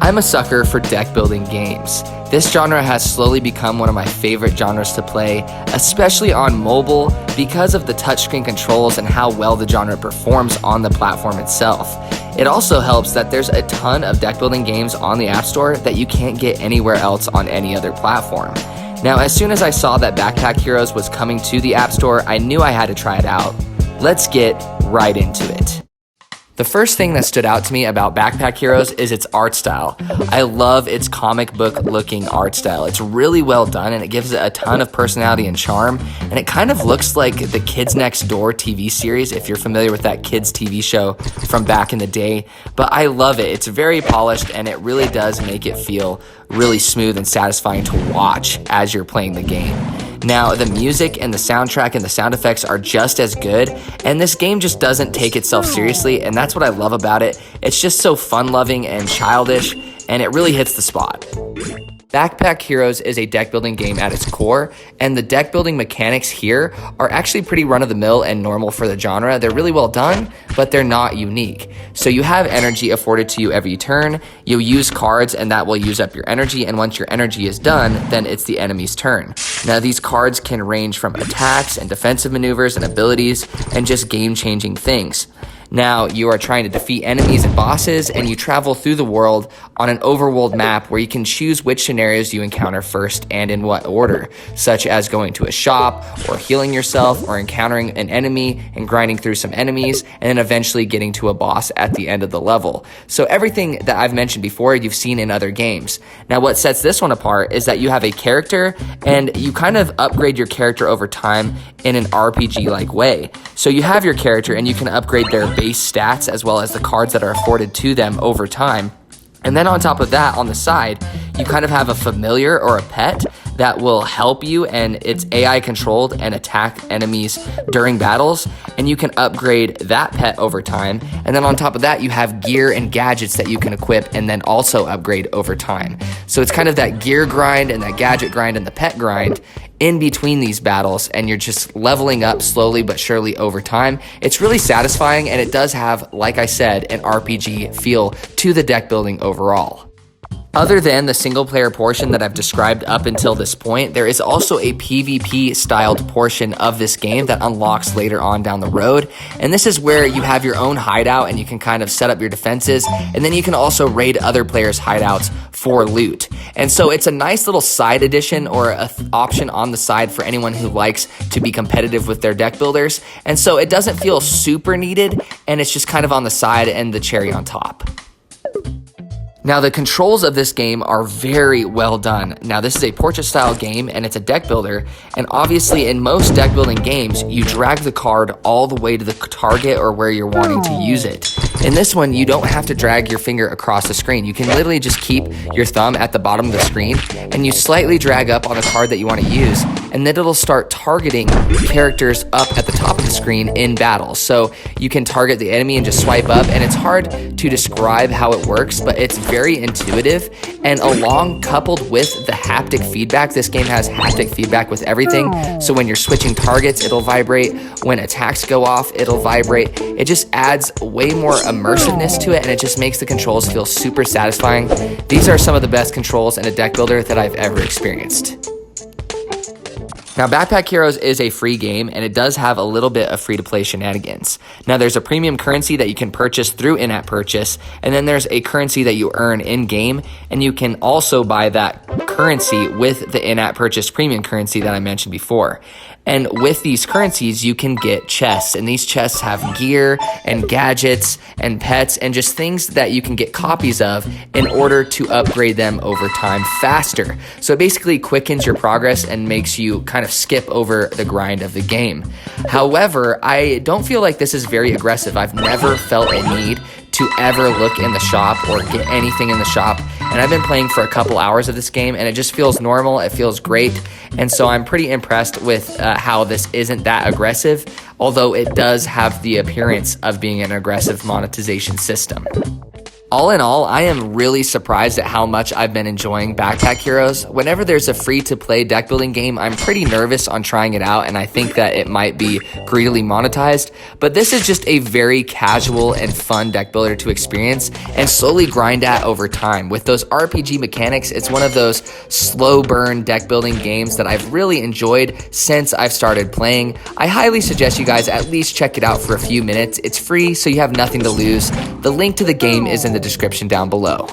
I'm a sucker for deck building games. This genre has slowly become one of my favorite genres to play, especially on mobile because of the touchscreen controls and how well the genre performs on the platform itself. It also helps that there's a ton of deck building games on the App Store that you can't get anywhere else on any other platform. Now, as soon as I saw that Backpack Heroes was coming to the App Store, I knew I had to try it out. Let's get right into it. The first thing that stood out to me about Backpack Heroes is its art style. I love its comic book looking art style. It's really well done and it gives it a ton of personality and charm, and it kind of looks like the Kids Next Door TV series, if you're familiar with that kids TV show from back in the day. But I love it. It's very polished and it really does make it feel really smooth and satisfying to watch as you're playing the game. Now, the music and the soundtrack and the sound effects are just as good, and this game just doesn't take itself seriously, and that's what I love about it. It's just so fun-loving and childish, and it really hits the spot. Backpack Heroes is a deck building game at its core, and the deck building mechanics here are actually pretty run-of-the-mill and normal for the genre. They're really well done, but they're not unique. So you have energy afforded to you every turn, you'll use cards and that will use up your energy, and once your energy is done, then it's the enemy's turn. Now these cards can range from attacks and defensive maneuvers and abilities and just game-changing things. Now, you are trying to defeat enemies and bosses, and you travel through the world on an overworld map where you can choose which scenarios you encounter first and in what order, such as going to a shop, or healing yourself, or encountering an enemy and grinding through some enemies, and then eventually getting to a boss at the end of the level. So everything that I've mentioned before, you've seen in other games. Now, what sets this one apart is that you have a character, and you kind of upgrade your character over time in an RPG-like way. So you have your character, and you can upgrade their base stats as well as the cards that are afforded to them over time. And then on top of that, on the side, you kind of have a familiar or a pet that will help you, and it's AI controlled and attack enemies during battles, and you can upgrade that pet over time. And then on top of that, you have gear and gadgets that you can equip and then also upgrade over time. So it's kind of that gear grind and that gadget grind and the pet grind in between these battles, and you're just leveling up slowly but surely over time. It's really satisfying, and it does have, like I said, an RPG feel to the deck building overall. Other than the single player portion that I've described up until this point, there is also a PvP styled portion of this game that unlocks later on down the road. And this is where you have your own hideout and you can kind of set up your defenses, and then you can also raid other players' hideouts for loot. And so it's a nice little side addition or an option on the side for anyone who likes to be competitive with their deck builders. And so it doesn't feel super needed, and it's just kind of on the side and the cherry on top. Now, the controls of this game are very well done. Now, this is a portrait-style game, and it's a deck builder, and obviously in most deck building games, you drag the card all the way to the target or where you're wanting to use it. In this one, you don't have to drag your finger across the screen. You can literally just keep your thumb at the bottom of the screen, and you slightly drag up on the card that you want to use, and then it'll start targeting characters up at the top of the screen in battle. So you can target the enemy and just swipe up, and it's hard to describe how it works, but it's very intuitive, and coupled with the haptic feedback. This game has haptic feedback with everything, so when you're switching targets, it'll vibrate. When attacks go off, it'll vibrate. It just adds way more immersiveness to it, and it just makes the controls feel super satisfying. These are some of the best controls in a deck builder that I've ever experienced. Now, Backpack Heroes is a free game, and it does have a little bit of free-to-play shenanigans. Now, there's a premium currency that you can purchase through in-app purchase, and then there's a currency that you earn in-game, and you can also buy that currency with the in-app purchase premium currency that I mentioned before. And with these currencies, you can get chests, and these chests have gear and gadgets and pets and just things that you can get copies of in order to upgrade them over time faster. So it basically quickens your progress and makes you kind of skip over the grind of the game. However, I don't feel like this is very aggressive. I've never felt a need to ever look in the shop or get anything in the shop, and I've been playing for a couple hours of this game, and it just feels normal. It feels great, and so I'm pretty impressed with how this isn't that aggressive, although it does have the appearance of being an aggressive monetization system. All in all, I am really surprised at how much I've been enjoying Backpack Heroes. Whenever there's a free-to-play deck building game, I'm pretty nervous on trying it out, and I think that it might be greedily monetized. But this is just a very casual and fun deck builder to experience and slowly grind at over time. With those RPG mechanics, it's one of those slow burn deck building games that I've really enjoyed since I've started playing. I highly suggest you guys at least check it out for a few minutes. It's free, so you have nothing to lose. The link to the game is in the description down below.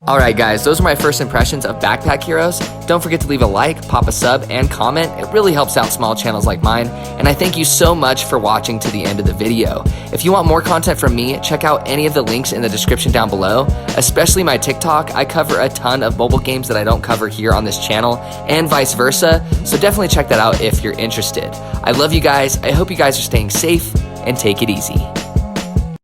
Alright guys, those are my first impressions of Backpack Heroes. Don't forget to leave a like, pop a sub, and comment. It really helps out small channels like mine, and I thank you so much for watching to the end of the video. If you want more content from me, check out any of the links in the description down below, especially my TikTok. I cover a ton of mobile games that I don't cover here on this channel, and vice versa, so definitely check that out if you're interested. I love you guys, I hope you guys are staying safe, and take it easy.